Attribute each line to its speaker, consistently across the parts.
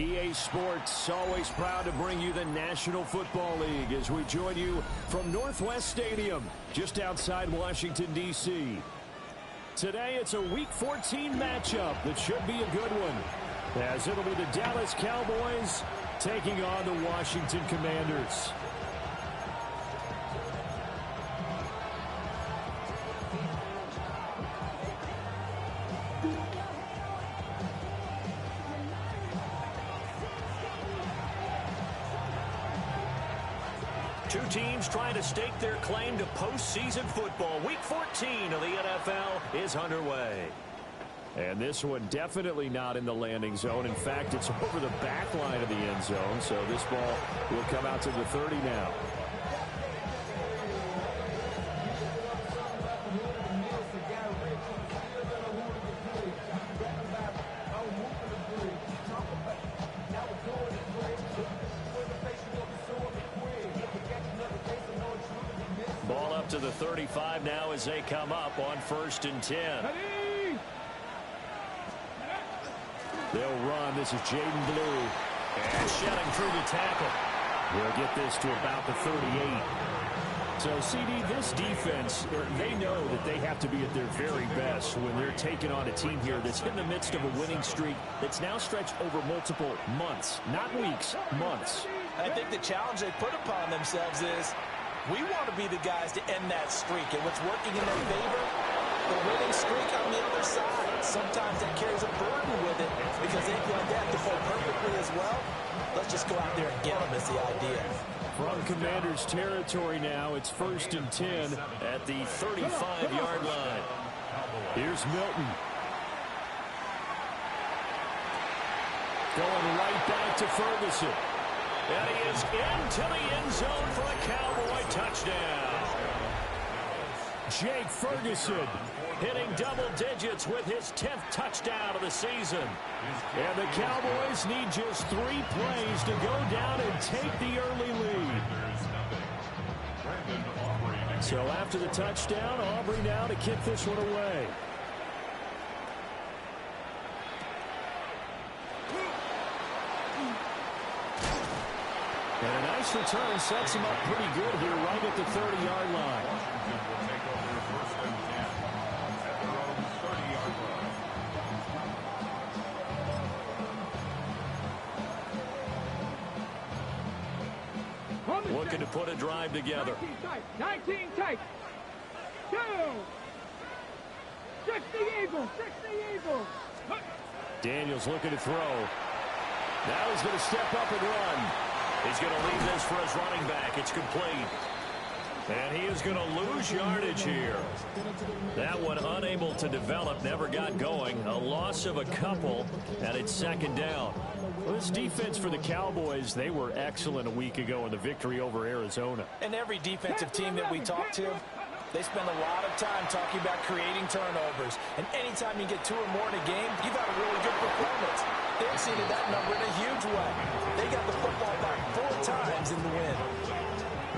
Speaker 1: EA Sports, always proud to bring you the National Football League as we join you from Northwest Stadium, just outside Washington, D.C. Today, it's a Week 14 matchup that should be a good one, as it'll be the Dallas Cowboys taking on the Washington Commanders.
Speaker 2: Two teams trying to stake their claim to postseason football. Week 14 of the NFL is underway.
Speaker 1: And this one definitely not in the landing zone. In fact, it's over the back line of the end zone. So this ball will come out to the 30 now.
Speaker 2: Ball up to the 35 now as they come up on 1st and 10.
Speaker 1: They'll run. This is Jaden Blue.
Speaker 2: And shedding through the tackle.
Speaker 1: We'll get this to about the 38. So, CD, this defense, they know that they have to be at their very best when they're taking on a team here that's in the midst of a winning streak that's now stretched over multiple months. Not weeks, months.
Speaker 3: I think the challenge they put upon themselves is we want to be the guys to end that streak. And what's working in their favor, the winning streak on the other side. Sometimes that carries a burden with it because they can adapt the ball perfectly as well. Let's just go out there and get them is the idea.
Speaker 1: From Commanders territory now, it's 1st and 10
Speaker 2: at the 35-yard line.
Speaker 1: Here's Milton. Going right back to Ferguson.
Speaker 2: And he is into the end zone for a Cowboy touchdown.
Speaker 1: Jake Ferguson
Speaker 2: hitting double digits with his 10th touchdown of the season.
Speaker 1: And the Cowboys need just 3 plays to go down and take the early lead. So after the touchdown, Aubrey now to kick this one away. And a nice return sets him up pretty good here right at the 30-yard line.
Speaker 2: Looking to put a drive together.
Speaker 4: 19 tight. 2. 60 Eagles. 60 Eagles.
Speaker 1: Daniels looking to throw. Now he's going to step up and run.
Speaker 2: He's going to leave this for his running back. It's complete. And he is going to lose yardage here. That one unable to develop, never got going. A loss of a couple, and it's 2nd down.
Speaker 1: Well, this defense for the Cowboys, they were excellent a week ago in the victory over Arizona.
Speaker 3: And every defensive team that we talk to, they spend a lot of time talking about creating turnovers. And anytime you get 2 or more in a game, you've had a really good performance. They exceeded that number in a huge way. They got the football back 4 times in the win.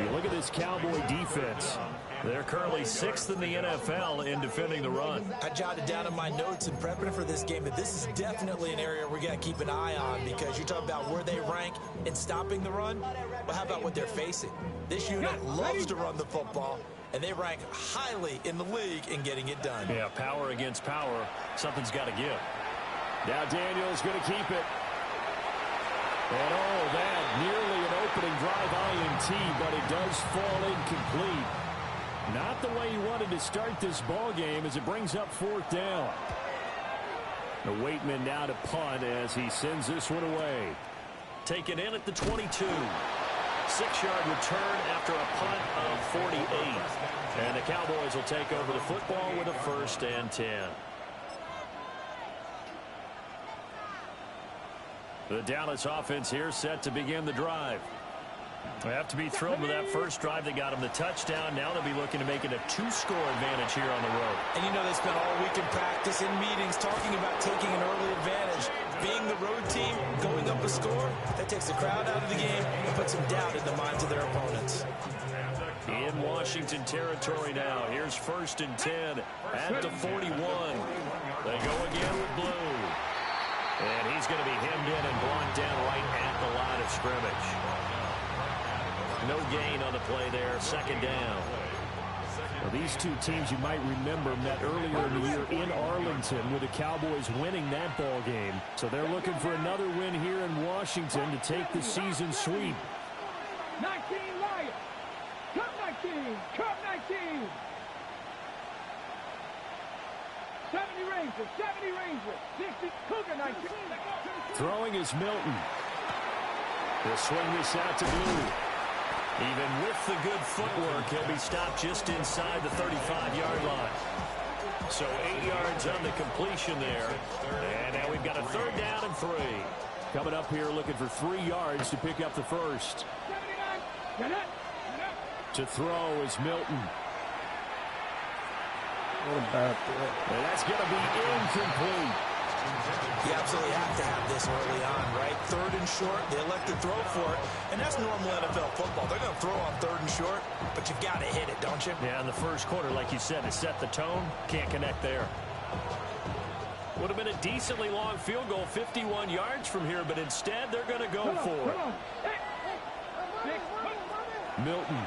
Speaker 1: You look at this Cowboy defense.
Speaker 2: They're currently 6th in the NFL in defending the run.
Speaker 3: I jotted down in my notes in prepping for this game that this is definitely an area we're going to keep an eye on because you talk about where they rank in stopping the run. Well, how about what they're facing? This unit loves to run the football, and they rank highly in the league in getting it done.
Speaker 2: Yeah, power against power. Something's got to give.
Speaker 1: Now Daniels going to keep it. And oh, that nearly an opening drive INT, but it does fall incomplete. Not the way he wanted to start this ball game as it brings up 4th down. The Waitman now to punt as he sends this one away.
Speaker 2: Taken in at the 22. 6-yard return after a punt of 48. And the Cowboys will take over the football with a 1st and 10. The Dallas offense here set to begin the drive. They have to be thrilled with that first drive. They got them the touchdown. Now they'll be looking to make it a 2-score advantage here on the road.
Speaker 3: And you know they spent all week in practice, in meetings, talking about taking an early advantage. Being the road team, going up a score, that takes the crowd out of the game and puts some doubt in the minds of their opponents.
Speaker 2: In Washington territory now. Here's 1st and 10 at the 41. They go again with Blue. And he's going to be hemmed in and blocked down scrimmage. No gain on the play there. Second down.
Speaker 1: Well, these two teams you might remember met earlier in the year in Arlington with the Cowboys winning that ball game. So they're looking for another win here in Washington to take the season sweep.
Speaker 4: 19 Lions. Cup 19. Cup 19. 70 Rangers. 70 Rangers. 60 Cougar 19.
Speaker 1: Throwing is Milton. They'll swing this out to Blue.
Speaker 2: Even with the good footwork, he'll be stopped just inside the 35-yard line. So 8 yards on the completion there. And now we've got a third down and 3.
Speaker 1: Coming up here looking for 3 yards to pick up the first.
Speaker 4: 79.
Speaker 1: To throw is Milton.
Speaker 5: What about that?
Speaker 1: And that's going to be incomplete.
Speaker 3: You absolutely have to have this early on, right? Third and short, they elect to throw for it, and that's normal NFL football. They're going to throw on third and short, but you've got to hit it, don't you?
Speaker 2: Yeah, in the first quarter, like you said, to set the tone, can't connect there. Would have been a decently long field goal, 51 yards from here, but instead they're going to go for it.
Speaker 1: Milton.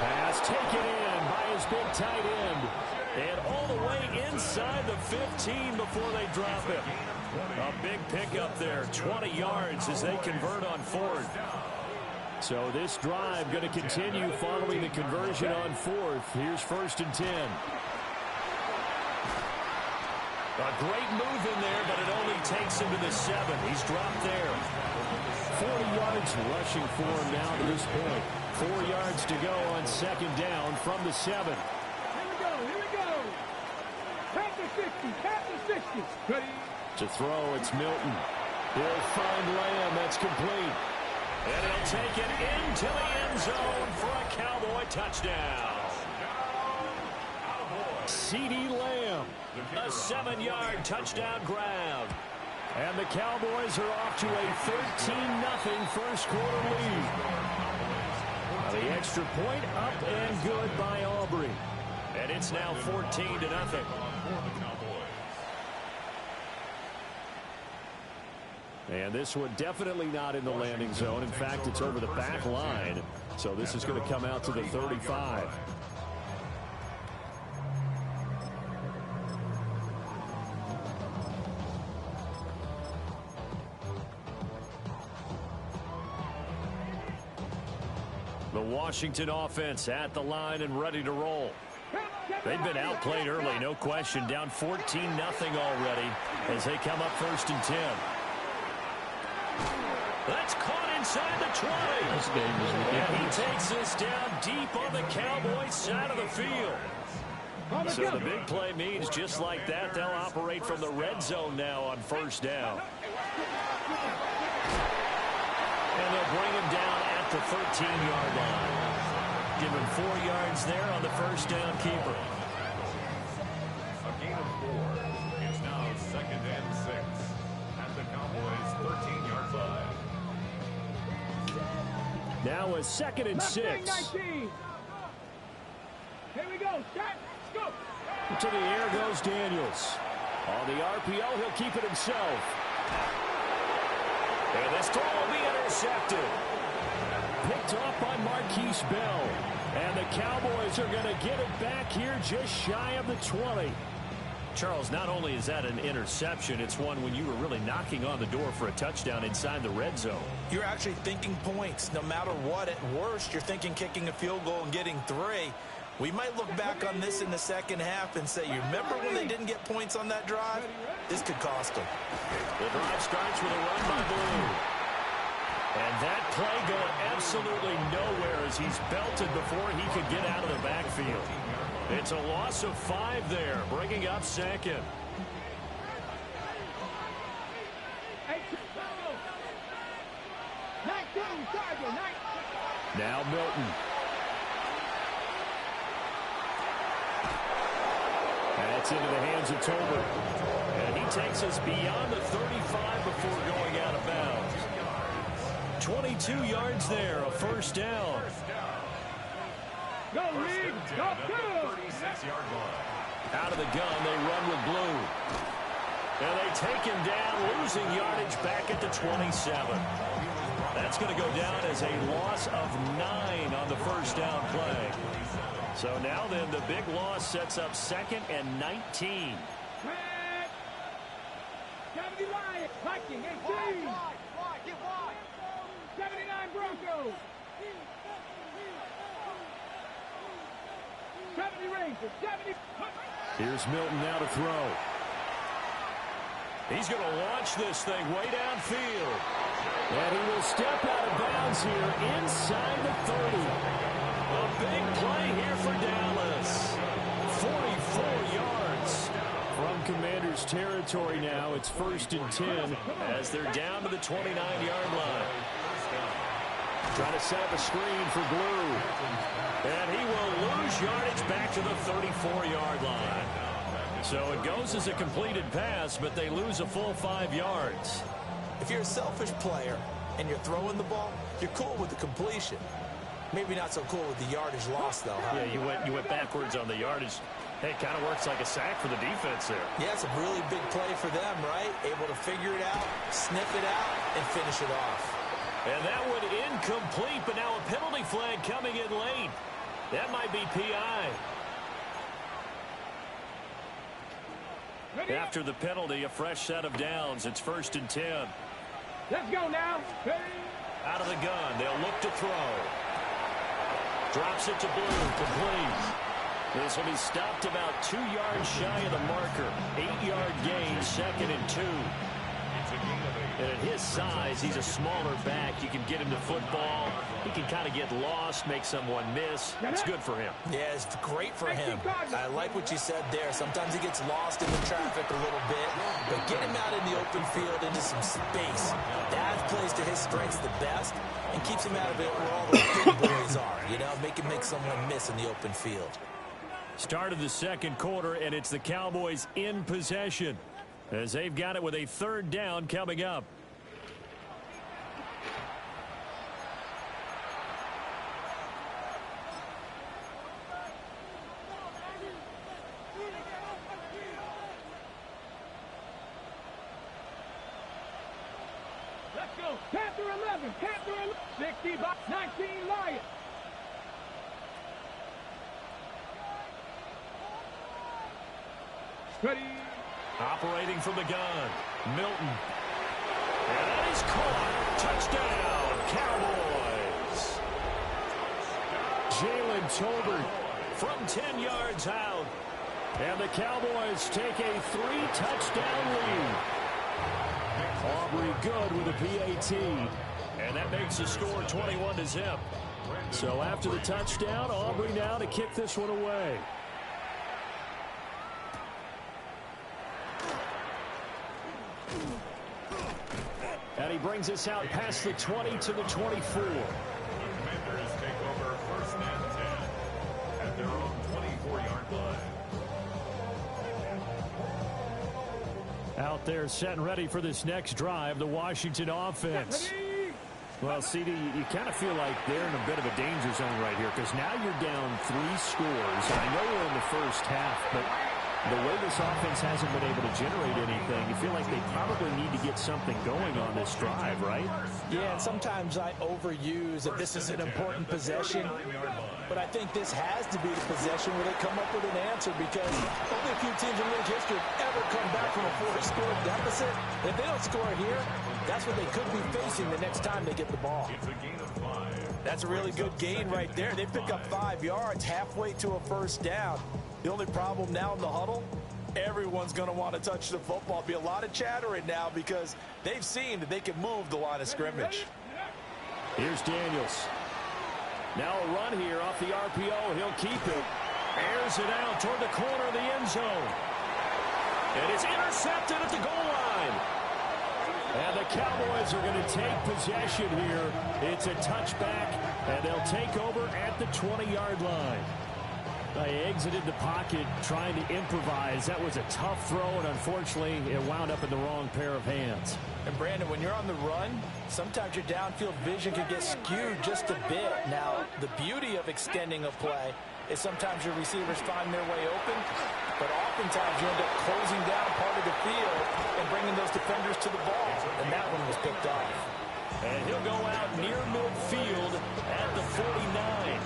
Speaker 1: Pass taken in by his big tight end. And all the way inside the 15 before they drop him. A big pickup there, 20 yards as they convert on fourth. So this drive going to continue following the conversion on fourth. Here's 1st and 10. A great move in there, but it only takes him to the 7. He's dropped there. 40 yards rushing for him now to this point. 4 yards to go on 2nd down from the 7.
Speaker 4: Here we go. Tap the 60. Tap the 60. Ready?
Speaker 1: To throw, it's Milton. He'll find Lamb. That's complete.
Speaker 2: And he'll take it into the end zone for a Cowboy touchdown.
Speaker 1: CeeDee Lamb.
Speaker 2: A 7-yard touchdown grab.
Speaker 1: And the Cowboys are off to a 13-0 first quarter lead. The extra point up and good by Aubrey.
Speaker 2: And it's now 14-0.
Speaker 1: And this one definitely not in the landing zone. In fact, it's over the back line. So this is going to come out to the 35. The Washington offense at the line and ready to roll. They've been outplayed early, no question. Down 14-0 already as they come up 1st and 10.
Speaker 2: That's caught inside the 20.
Speaker 5: This game is ridiculous.
Speaker 2: And he takes this down deep on the Cowboys side of the field. So the big play means just like that, they'll operate from the red zone now on 1st down. And they'll bring him down at the 13-yard line. Give him 4 yards there on the 1st down keeper.
Speaker 6: A gain of 4. It's now 2nd and 6 at the Cowboys' 13-yard line.
Speaker 1: Now a 2nd and 6.
Speaker 4: 19. Here we go. Start. Go.
Speaker 1: To the air goes Daniels. On the RPO, he'll keep it himself.
Speaker 2: And this throw will be intercepted.
Speaker 1: Picked off by Marquise Bell. And the Cowboys are going to get it back here just shy of the 20.
Speaker 2: Charles, not only is that an interception, it's one when you were really knocking on the door for a touchdown inside the red zone.
Speaker 3: You're actually thinking points. No matter what, at worst, you're thinking kicking a field goal and getting 3. We might look back on this in the second half and say, you remember when they didn't get points on that drive? This could cost them.
Speaker 2: The drive starts with a run by Blue. And that play going absolutely nowhere as he's belted before he could get out of the backfield. It's a loss of 5 there, bringing up 2nd.
Speaker 1: Now Milton. That's into the hands of Tolbert.
Speaker 2: And he takes us beyond the 35 before going out of bounds. 22 yards there, a 1st down.
Speaker 4: Go, Reed. Go, go.
Speaker 6: 36-yard line.
Speaker 2: Out of the gun, they run with Blue. And they take him down, losing yardage back at the 27. That's going to go down as a loss of 9 on the first down play. So now then, the big loss sets up 2nd and 19.
Speaker 4: Red. 70 Lions. Viking 18. 79 Broncos. 70 Rangers. 70.
Speaker 1: Here's Milton now to throw.
Speaker 2: He's going to launch this thing way downfield.
Speaker 1: And he will step out of bounds here inside the 30.
Speaker 2: A big play here for Dallas. 44 yards.
Speaker 1: From Commander's territory now, it's 1st and 10
Speaker 2: as they're down to the 29-yard line.
Speaker 1: Trying to set up a screen for Blue.
Speaker 2: And he will lose yardage back to the 34-yard line. So it goes as a completed pass, but they lose a full 5 yards.
Speaker 3: If you're a selfish player and you're throwing the ball, you're cool with the completion. Maybe not so cool with the yardage loss, though, huh?
Speaker 2: Yeah, you went backwards on the yardage. Hey, it kind of works like a sack for the defense there.
Speaker 3: Yeah, it's a really big play for them, right? Able to figure it out, sniff it out, and finish it off.
Speaker 2: And that one incomplete, but now a penalty flag coming in late. That might be PI. After the penalty, a fresh set of downs. It's 1st and 10.
Speaker 4: Let's go now.
Speaker 2: Out of the gun, they'll look to throw. Drops it to Blue, complete. This will be stopped about 2 yards shy of the marker. 8-yard gain, 2nd and 2. And at his size, he's a smaller back. You can get him to football. He can kind of get lost, make someone miss. It's good for him.
Speaker 3: Yeah, it's great for him. I like what you said there. Sometimes he gets lost in the traffic a little bit, but get him out in the open field into some space. That plays to his strengths the best and keeps him out of it where all the big boys are. You know, make someone miss in the open field.
Speaker 2: Start of the 2nd quarter, and it's the Cowboys in possession as they've got it with a 3rd down coming up.
Speaker 4: Let's go. Panther 11. Panther 11. 60 by 19 Lions. Ready.
Speaker 2: Operating from the gun, Milton. And that is caught. Touchdown, Cowboys.
Speaker 1: Jalen Tolbert
Speaker 2: From 10 yards out.
Speaker 1: and the Cowboys take a 3-touchdown lead. Aubrey good with a PAT.
Speaker 2: And that makes the score 21-0.
Speaker 1: So after the touchdown, Aubrey now to kick this one away. And he brings us out past the 20 to the 24.
Speaker 6: Commanders take over 1st and 10 at their own 24-yard line.
Speaker 1: Out there set and ready for this next drive, the Washington offense. Well, CD, you kind of feel like they're in a bit of a danger zone right here because now you're down 3 scores. I know we're in the first half, but the way this offense hasn't been able to generate anything, you feel like they probably need to get something going on this drive, right?
Speaker 3: Yeah, and sometimes I overuse that this is an important possession, but I think this has to be the possession where they come up with an answer because only a few teams in league history have ever come back from a 4-score deficit. If they don't score here, that's what they could be facing the next time they get the ball.
Speaker 6: It's a gain of 5.
Speaker 3: That's a really good gain right there. They pick up 5 yards halfway to a 1st down. The only problem now in the huddle, everyone's going to want to touch the football. Be a lot of chattering now because they've seen that they can move the line of scrimmage.
Speaker 1: Here's Daniels. Now a run here off the RPO. He'll keep it.
Speaker 2: Airs it out toward the corner of the end zone. And it's intercepted at the goal line.
Speaker 1: And the Cowboys are going to take possession here. It's a touchback, and they'll take over at the 20-yard line. They exited the pocket trying to improvise. That was a tough throw, and unfortunately, it wound up in the wrong pair of hands.
Speaker 3: And, Brandon, when you're on the run, sometimes your downfield vision can get skewed just a bit. Now, the beauty of extending a play is sometimes your receivers find their way open, but oftentimes you end up closing down part of the field and bringing those defenders to the ball, and that one was picked off.
Speaker 2: And he'll go out near midfield at the 49.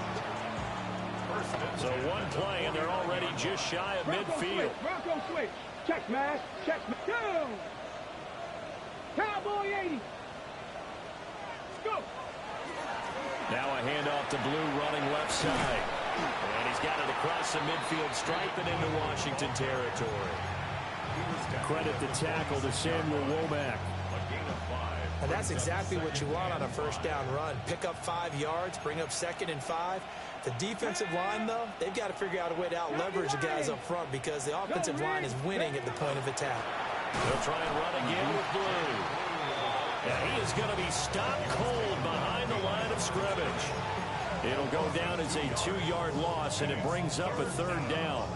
Speaker 2: So one play, and they're already just shy of midfield.
Speaker 4: Bronco switch. Check, man. Check, man. Go. Cowboy 80. Go.
Speaker 2: Now a handoff to Blue running left side. And he's got it across the midfield stripe and into Washington territory.
Speaker 1: Credit the tackle to Samuel Womack.
Speaker 3: And that's exactly what you want on a first down run. Pick up 5 yards, bring up 2nd and 5. The defensive line, though, they've got to figure out a way to out-leverage the guys up front because the offensive line is winning at the point of attack.
Speaker 2: They'll try and run again with Blue. And he is going to be stopped cold behind the line of scrimmage. It'll go down as a 2-yard loss, and it brings up a 3rd down.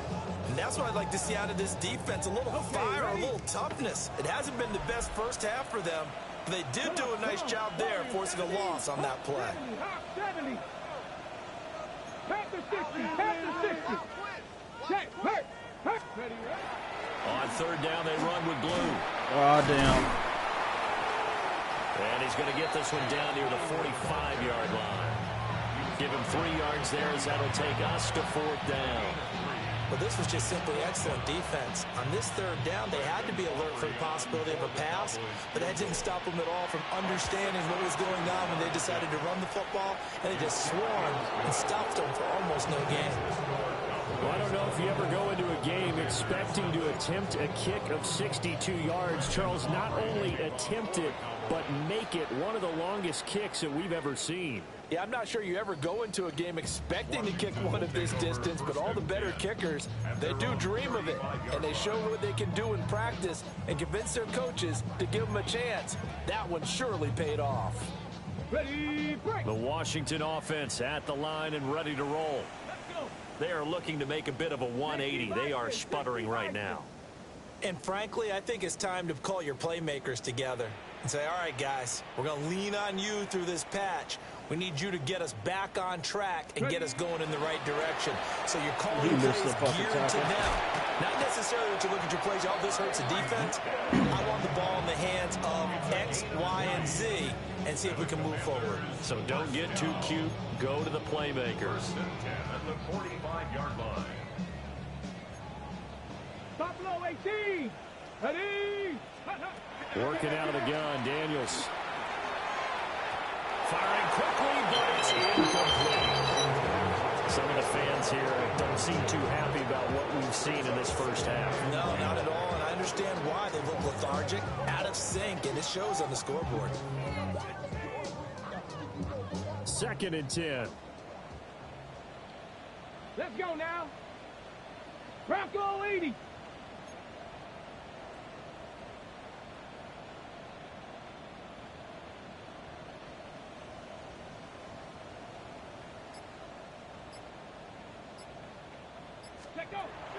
Speaker 3: And that's what I'd like to see out of this defense, a little fire, a little toughness. It hasn't been the best first half for them, but they did do a nice job there forcing a loss on that play.
Speaker 4: 70. Pass the 60. Pass the 60. Check. Hurt. Hurt. Ready, right?
Speaker 2: On 3rd down, they run with Blue.
Speaker 5: Oh, damn.
Speaker 2: And he's going to get this one down near the 45-yard line. Give him 3 yards there as that'll take us to 4th down.
Speaker 3: Well, this was just simply excellent defense. On this 3rd down, they had to be alert for the possibility of a pass, but that didn't stop them at all from understanding what was going on when they decided to run the football, and they just swarmed and stopped them for almost no gain.
Speaker 1: Well, I don't know if you ever go into a game expecting to attempt a kick of 62 yards. Charles, not only attempt it, but make it one of the longest kicks that we've ever seen.
Speaker 3: Yeah, I'm not sure you ever go into a game expecting to kick one of this distance, but all the better kickers, they do dream of it, and they show what they can do in practice and convince their coaches to give them a chance. That one surely paid off.
Speaker 4: Ready, break.
Speaker 2: The Washington offense at the line and ready to roll. They are looking to make a bit of a 180. They are sputtering right now.
Speaker 3: And frankly, I think it's time to call your playmakers together and say, all right, guys, we're going to lean on you through this patch. We need you to get us back on track and get us going in the right direction. So you're calling plays geared to them. Not necessarily to look at your plays, oh, this hurts the defense. I want the ball in the hands of X, Y, and Z and see if we can move forward.
Speaker 2: So don't get too cute. Go to the playmakers.
Speaker 6: At the 45-yard line.
Speaker 4: Buffalo 18. Ready.
Speaker 1: Working out of the gun, Daniels.
Speaker 2: Firing quickly, but it's incomplete. Some of the fans here don't seem too happy about what we've seen in this first half.
Speaker 3: No, not at all, and I understand why. They look lethargic, out of sync, and it shows on the scoreboard.
Speaker 1: 2nd and 10.
Speaker 4: Let's go now. Bronco 80.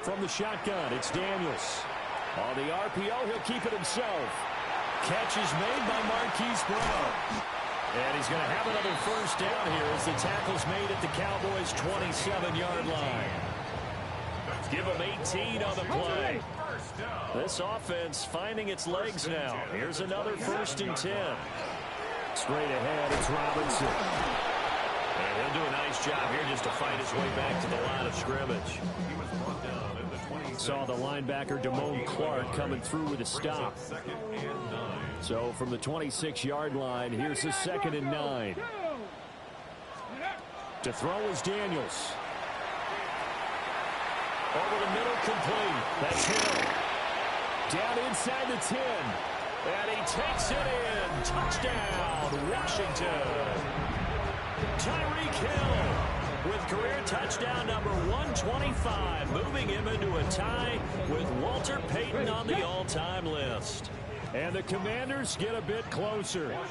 Speaker 1: From the shotgun, it's Daniels. On the RPO, he'll keep it himself. Catch is made by Marquise Brown. And he's going to have another first down here as the tackle's made at the Cowboys' 27-yard line. Give him 18 on the play. This offense finding its legs now. Here's another 1st and 10. Straight ahead, it's Robinson.
Speaker 2: And he'll do a nice job here just to fight his way back to the line of scrimmage.
Speaker 1: Saw the linebacker Damone Clark coming through with a stop. So from the 26-yard line, here's the 2nd and 9. To throw is Daniels.
Speaker 2: Over the middle, complete. That's Hill.
Speaker 1: Down inside the 10.
Speaker 2: And he takes it in. Touchdown, Washington. Tyreek Hill with career touchdown number 125, moving him into a tie with Walter Payton on the all-time list.
Speaker 1: And the Commanders get a bit closer.
Speaker 2: And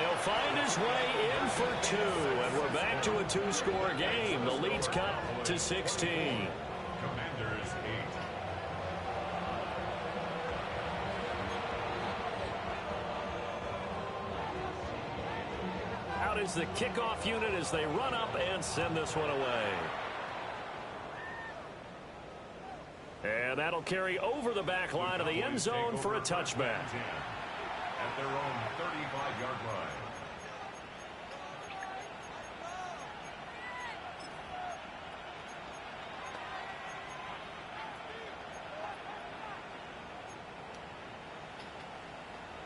Speaker 2: he'll find his way in for 2. And we're back to a 2-score game. The lead's cut to 16.
Speaker 6: Commanders 8.
Speaker 2: Out is the kickoff unit as they run up and send this one away. And that'll carry over the back line of the end zone for a touchback.
Speaker 6: At their own 35-yard line.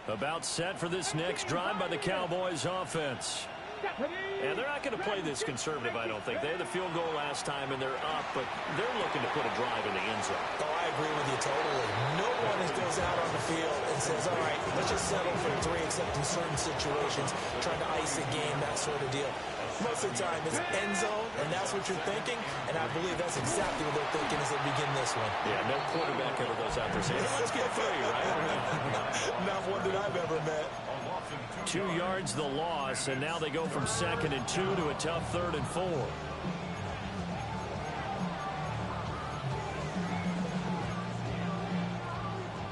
Speaker 2: About set for this next drive by the Cowboys offense. And they're not going to play this conservative, I don't think. They had the field goal last time, and they're up, but they're looking to put a drive in the end zone.
Speaker 3: Oh, I agree with you totally. No one goes out on the field and says, all right, let's just settle for 3, except in certain situations, trying to ice a game, that sort of deal. Most of the time, it's end zone, and that's what you're thinking, and I believe that's exactly what they're thinking as they begin this one.
Speaker 2: Yeah, no quarterback ever goes out there saying, hey, let's get 3, right?
Speaker 3: Not one that I've ever met.
Speaker 2: 2 yards the loss, and now they go from 2nd and 2 to a tough 3rd and 4.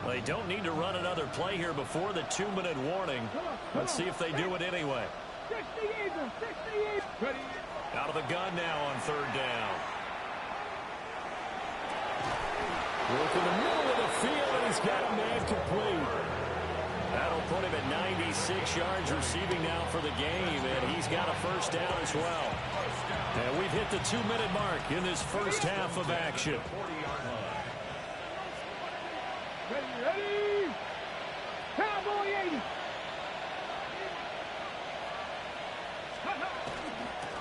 Speaker 2: They don't need to run another play here before the 2-minute warning. Let's see if they do it anyway.
Speaker 4: 60 even, 60 even.
Speaker 2: Out of the gun now on 3rd down.
Speaker 1: Work in the middle of the field, and he's got a man complete.
Speaker 2: That'll put him at 96 yards receiving now for the game, and he's got a 1st down as well. And we've hit the 2-minute mark in this first half of action.
Speaker 4: Ready? Cowboy 80.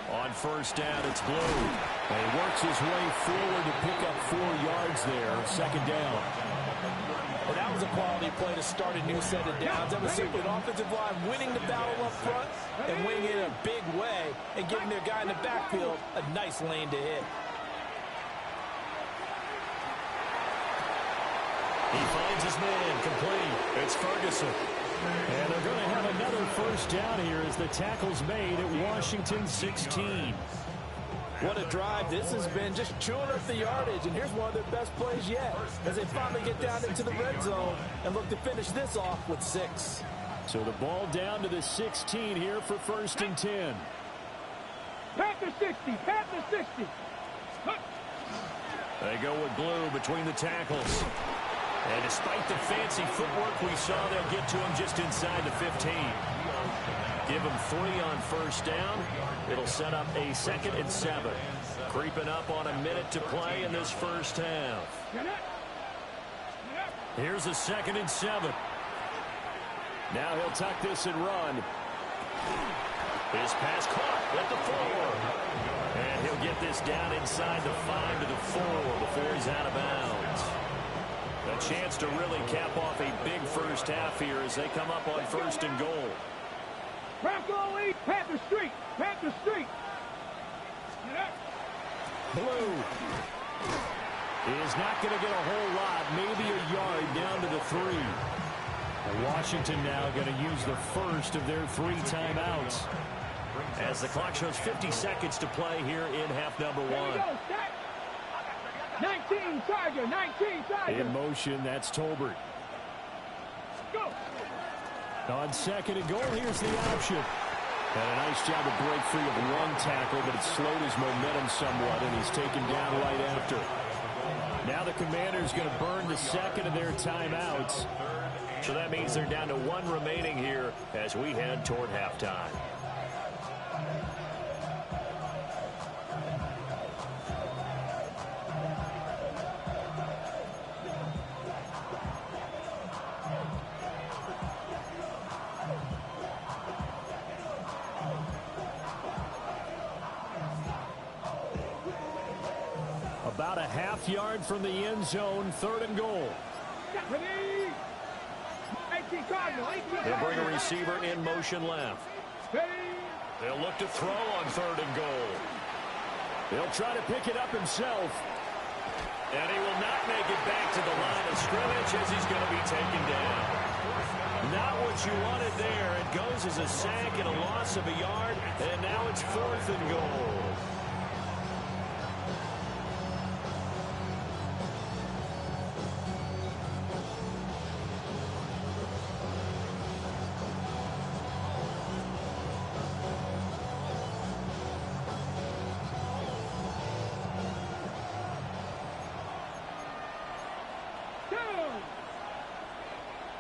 Speaker 2: On 1st down, it's Blue. And he works his way forward to pick up 4 yards there. 2nd down.
Speaker 3: Well, that was a quality play to start a new set of downs. That was simply an offensive line winning the battle up front and winning it in a big way and giving their guy in the backfield a nice lane to hit.
Speaker 2: He finds his man complete. It's Ferguson.
Speaker 1: And they're going to have another 1st down here as the tackle's made at Washington 16.
Speaker 3: What a drive this has been, just chewing up the yardage, and here's one of their best plays yet as they finally get down into the red zone and look to finish this off with 6.
Speaker 1: So the ball down to the 16 here for 1st and 10.
Speaker 4: Panther 60, Panther 60.
Speaker 2: They go with Blue between the tackles. And despite the fancy footwork we saw, they'll get to him just inside the 15. Give him 3 on 1st down. It'll set up a 2nd and 7. Creeping up on a minute to play in this first half. Here's a 2nd and 7.
Speaker 1: Now he'll tuck this and run.
Speaker 2: His pass caught at the 4. And he'll get this down inside the 5 to the 4 before he's out of bounds. A chance to really cap off a big first half here as they come up on 1st and goal.
Speaker 4: Bronco Lee, Panther Street, Panther Street.
Speaker 1: Blue is not going to get a whole lot, maybe a yard down to the 3. Washington now going to use the first of their 3 timeouts.
Speaker 2: As the clock shows 50 seconds to play here in half number 1.
Speaker 4: 19 Tiger, 19 Tiger.
Speaker 1: In motion, that's Tolbert.
Speaker 4: Go.
Speaker 1: On 2nd and goal, here's the option. And a nice job to break free of 1 tackle, but it slowed his momentum somewhat, and he's taken down right after. Now the Commanders going to burn the 2nd of their timeouts.
Speaker 2: So that means they're down to 1 remaining here as we head toward halftime.
Speaker 1: About a half yard from the end zone, 3rd and goal.
Speaker 4: Ready? 18 Cardinal, 18
Speaker 2: They'll bring a receiver in motion left. They'll look to throw on 3rd and goal.
Speaker 1: He'll try to pick it up himself.
Speaker 2: And he will not make it back to the line of scrimmage as he's going to be taken down. Not what you wanted there. It goes as a sack and a loss of a yard, and now it's 4th and goal.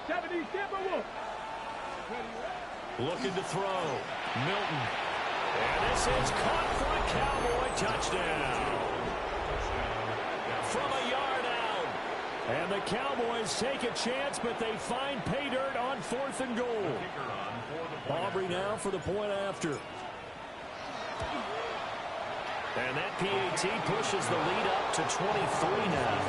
Speaker 4: 70 Timberwolves.
Speaker 2: Looking to throw. Milton. And this is caught for a Cowboy touchdown. From a yard out.
Speaker 1: And the Cowboys take a chance, but they find pay dirt on 4th and goal. Aubrey now for the point after.
Speaker 2: And that PAT pushes the lead up to 23 now.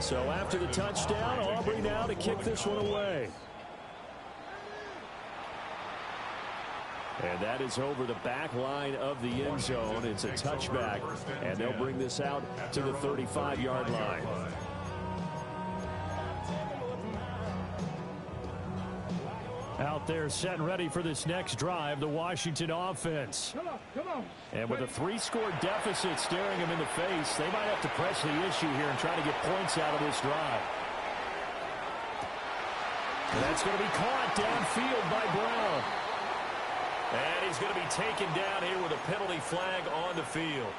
Speaker 1: So after the touchdown, Aubrey now to kick this one away. And that is over the back line of the end zone. It's a touchback, and they'll bring this out to the 35-yard line. Out there set and ready for this next drive, the Washington offense.
Speaker 4: Come on.
Speaker 1: And with a 3-score deficit staring them in the face, they might have to press the issue here and try to get points out of this drive. And that's going to be caught downfield by Brown.
Speaker 2: And he's going to be taken down here with a penalty flag on the field.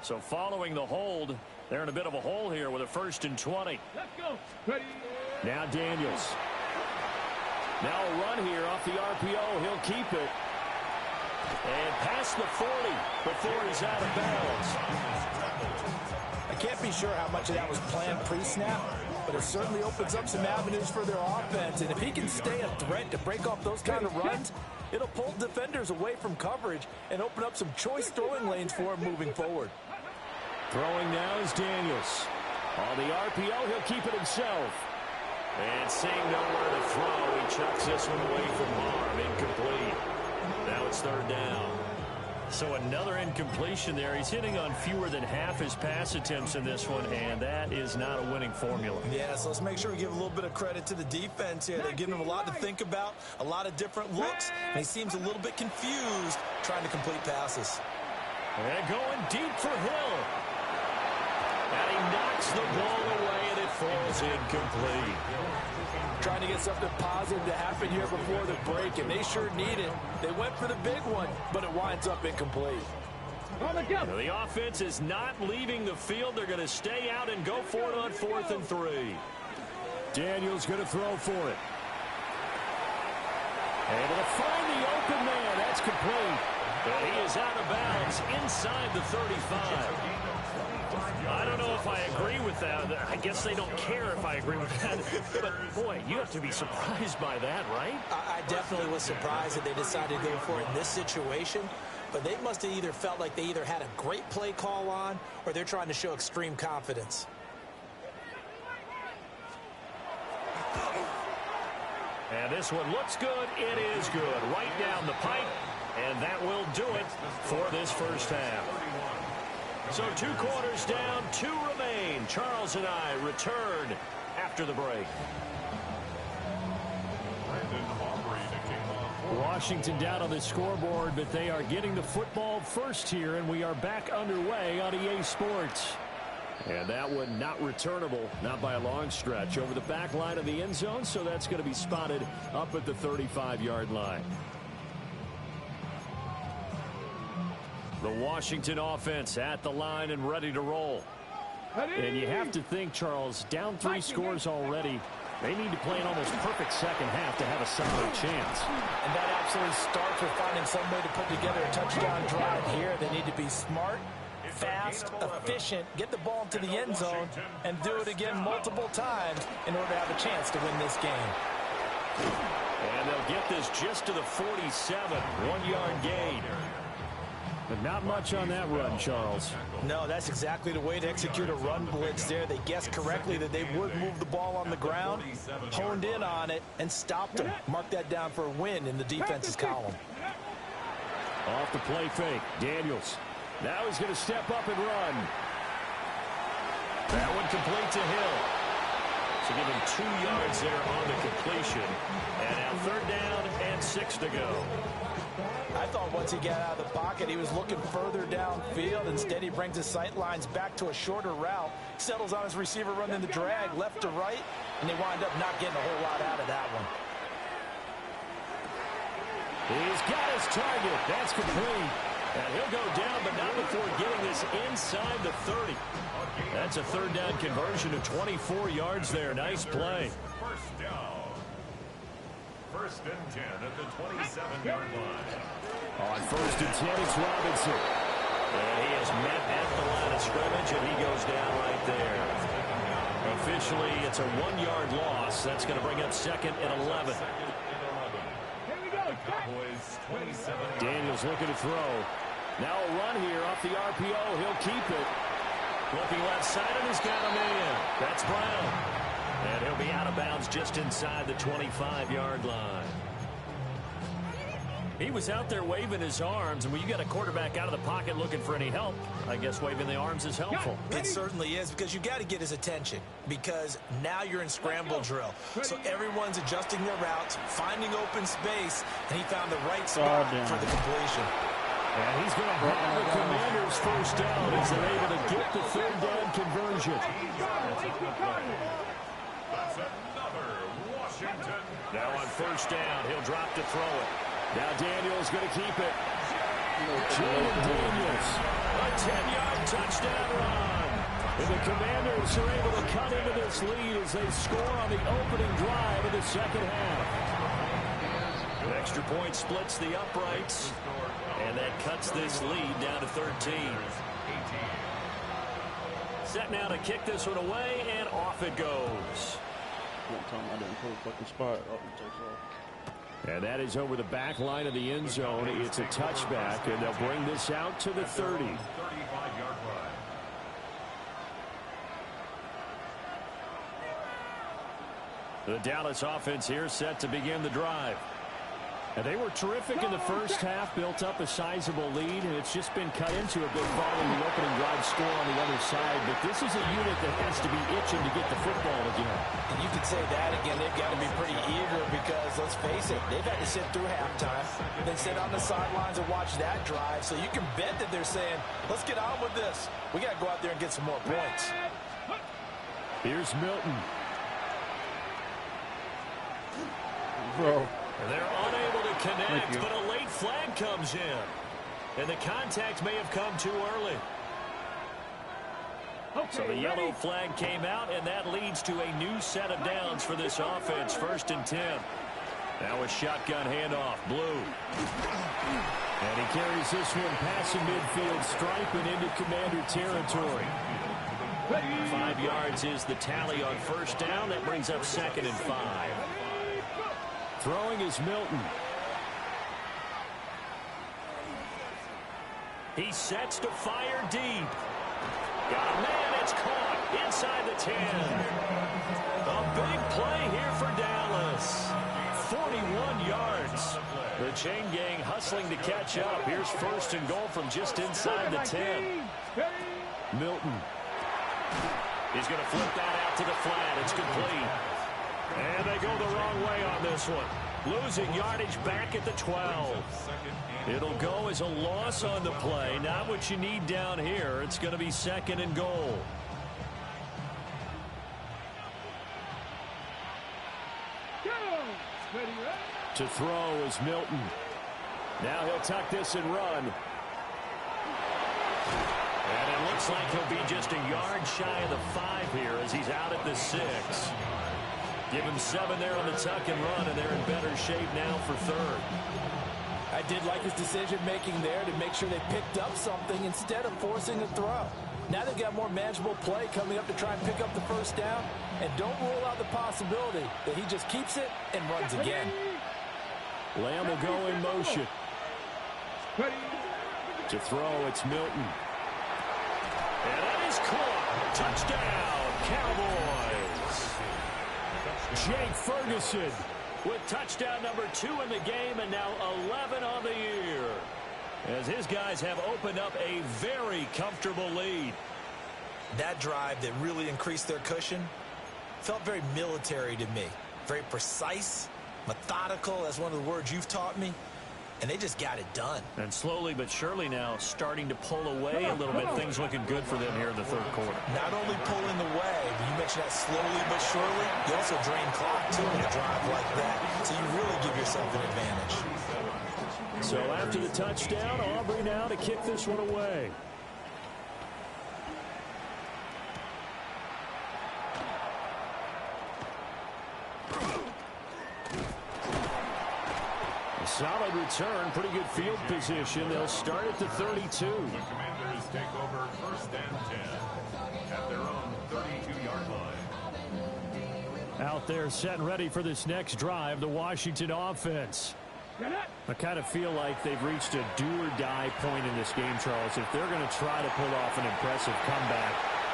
Speaker 2: So following the hold, they're in a bit of a hole here with a 1st and 20.
Speaker 4: Let's go. Ready.
Speaker 1: Now Daniels. Now a run here off the RPO. He'll keep it. And past the 40 before he's out of bounds.
Speaker 3: I can't be sure how much of that was planned pre-snap, but it certainly opens up some avenues for their offense. And if he can stay a threat to break off those kind of runs, it'll pull defenders away from coverage and open up some choice throwing lanes for him moving forward.
Speaker 1: Throwing now is Daniels. On the RPO, he'll keep it himself.
Speaker 2: And seeing nowhere to throw, he chucks this one away from Marv. Incomplete. Now it's 3rd down. So another incompletion there. He's hitting on fewer than half his pass attempts in this one, and that is not a winning formula.
Speaker 3: Yeah, so let's make sure we give a little bit of credit to the defense here. They're giving him a lot to think about, a lot of different looks, and he seems a little bit confused trying to complete passes.
Speaker 2: And going deep for Hill. And he knocks the ball away, and it falls incomplete.
Speaker 3: Trying to get something positive to happen here before the break, and they sure need it. They went for the big one, but it winds up incomplete.
Speaker 2: Now the offense is not leaving the field. They're going to stay out and go for it on 4th and 3.
Speaker 1: Daniels going to throw for it. Able to find the open man. That's complete.
Speaker 2: And he is out of bounds inside the 35. I don't know if I agree with that. I guess they don't care if I agree with that. But, boy, you have to be surprised by that, right?
Speaker 3: I definitely was surprised that they decided to go for it in this situation. But they must have either felt like they either had a great play call on or they're trying to show extreme confidence.
Speaker 2: And this one looks good. It is good. Right down the pipe. And that will do it for this first half. So 2 quarters down, 2 remain. Charles and I return after the break.
Speaker 1: Washington down on the scoreboard, but they are getting the football first here, and we are back underway on EA Sports. And that one not returnable, not by a long stretch, over the back line of the end zone, so that's going to be spotted up at the 35-yard line. The Washington offense at the line and ready to roll. And you have to think, Charles, down 3 scores already. They need to play an almost perfect second half to have a solid chance.
Speaker 3: And that absolutely starts with finding some way to put together a touchdown drive here. They need to be smart, fast, efficient, get the ball into the end zone, and do it again multiple times in order to have a chance to win this game.
Speaker 2: And they'll get this just to the 47, 1-yard gain.
Speaker 1: But not much on that run, Charles.
Speaker 3: No, that's exactly the way to execute a run blitz there. They guessed correctly that they would move the ball on the ground, honed in on it, and stopped them. Mark that down for a win in the defense's column.
Speaker 1: Off the play fake, Daniels. Now he's going to step up and run.
Speaker 2: That one complete to Hill. So give him 2 yards there on the completion. And now 3rd down and 6 to go.
Speaker 3: I thought once he got out of the pocket, he was looking further downfield. Instead, he brings his sight lines back to a shorter route, settles on his receiver running the drag left to right, and they wind up not getting a whole lot out of that one.
Speaker 1: He's got his target. That's complete. And he'll go down, but not before getting this inside the 30. That's a third down conversion to 24 yards there. Nice play.
Speaker 6: First down. First and 10 at the 27-yard line.
Speaker 1: On first and 10, it's Robinson.
Speaker 2: And he is met at the line of scrimmage, and he goes down right there. Officially, it's a 1-yard loss. That's going to bring up second and 11.
Speaker 6: Cowboys 27.
Speaker 1: Daniels looking to throw. Now a run here off the RPO. He'll keep it.
Speaker 2: Looking left side, and he's got him in. That's Brown. And he'll be out of bounds just inside the 25-yard line. He was out there waving his arms, and when you got a quarterback out of the pocket looking for any help, I guess waving the arms is helpful.
Speaker 3: It certainly is, because you got to get his attention, because now you're in scramble drill. So everyone's adjusting their routes, finding open space, and he found the right spot for the completion.
Speaker 1: And he's going to have the Commanders first down as they're able to get the third down conversion.
Speaker 6: That's another Washington.
Speaker 2: Now on first down, he'll drop to throw it.
Speaker 1: Now Daniels going to keep it. Jaden Daniels.
Speaker 2: A 10-yard touchdown run.
Speaker 1: And the Commanders are able to cut into this lead as they score on the opening drive of the second half.
Speaker 2: An extra point splits the uprights, and that cuts this lead down to 13. Set now to kick this one away, and off it goes.
Speaker 5: One time I didn't pull a fucking spot. Oh, he takes off.
Speaker 1: And that is over the back line of the end zone. It's a touchback, and they'll bring this out to the 30.
Speaker 6: 35-yard line.
Speaker 1: The Dallas offense here set to begin the drive. And they were terrific in the first half, built up a sizable lead, and it's just been cut into a bit following the opening drive score on the other side. But this is a unit that has to be itching to get the football again.
Speaker 3: And you could say that again. They've got to be pretty eager because, let's face it, they've had to sit through halftime, then sit on the sidelines and watch that drive. So you can bet that they're saying, let's get on with this. We got to go out there and get some more points.
Speaker 1: Here's Milton.
Speaker 5: Bro.
Speaker 2: And they're unable to connect, but a late flag comes in. And the contact may have come too early. So the yellow flag came out, and that leads to a new set of downs for this offense. First and 10. Now a shotgun handoff. Blue.
Speaker 1: And he carries this one past the midfield stripe and into Commander territory.
Speaker 2: 5 yards is the tally on first down. That brings up second and 5.
Speaker 1: Throwing is Milton.
Speaker 2: He sets to fire deep. Got a man, it's caught inside the 10. A big play here for Dallas. 41 yards. The chain gang hustling to catch up. Here's first and goal from just inside the 10.
Speaker 1: Milton.
Speaker 2: He's going to flip that out to the flat. It's complete. And they go the wrong way on this one. Losing yardage back at the 12. It'll go as a loss on the play. Not what you need down here. It's going to be second and goal.
Speaker 1: To throw is Milton. Now he'll tuck this and run.
Speaker 2: And it looks like he'll be just a yard shy of the 5 here as he's out at the 6. Give him 7 there on the tuck and run, and they're in better shape now for third.
Speaker 3: I did like his decision-making there to make sure they picked up something instead of forcing a throw. Now they've got more manageable play coming up to try and pick up the first down, and don't rule out the possibility that he just keeps it and runs again.
Speaker 1: Lamb will go in motion. To throw, it's Milton.
Speaker 2: And that is caught. Touchdown, Cowboys.
Speaker 1: Jake Ferguson
Speaker 2: with touchdown number 2 in the game, and now 11 on the year, as his guys have opened up a very comfortable lead.
Speaker 3: That drive that really increased their cushion felt very military to me. Very precise, methodical, that's one of the words you've taught me. And they just got it done.
Speaker 2: And slowly but surely now starting to pull away a little bit. Things looking good for them here in the third quarter.
Speaker 3: Not only pulling away, but you mentioned that slowly but surely. You also drain clock, too, in a drive like that. So you really give yourself an advantage.
Speaker 1: So after the touchdown, Aubrey now to kick this one away. A solid return, pretty good field position. They'll start at the 32.
Speaker 6: The Commanders take over 1st and 10 at their own 32-yard line.
Speaker 1: Out there set and ready for this next drive, the Washington offense. I kind of feel like they've reached a do-or-die point in this game, Charles. If they're going to try to pull off an impressive comeback,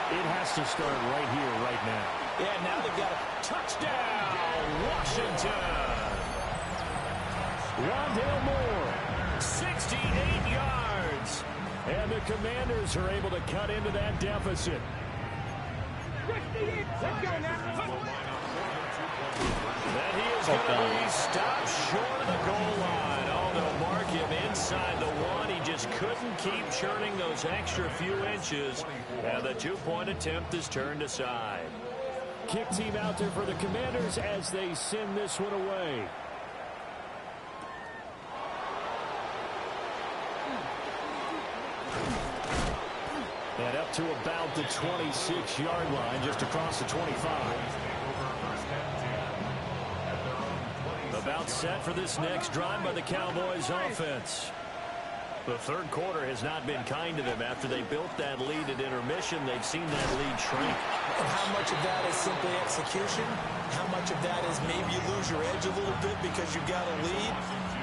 Speaker 1: it has to start right here, right now.
Speaker 3: Yeah, now they've got a
Speaker 2: Touchdown, Washington.
Speaker 1: Rondale Moore,
Speaker 2: 68 yards.
Speaker 1: and the Commanders are able to cut into that deficit.
Speaker 4: 68. Let's go now.
Speaker 2: Then he is going to be stopped short of the goal line. Oh, they'll mark him inside the one. He just couldn't keep churning those extra few inches. And the two-point attempt is turned aside.
Speaker 1: Kick team out there for the Commanders as they send this one away. And up to about the 26-yard line, just across the 25. About set for this next drive by the Cowboys offense. The third quarter has not been kind to them. After they built that lead at intermission, they've seen that lead shrink.
Speaker 3: And how much of that is simply execution? How much of that is maybe you lose your edge a little bit because you got a lead?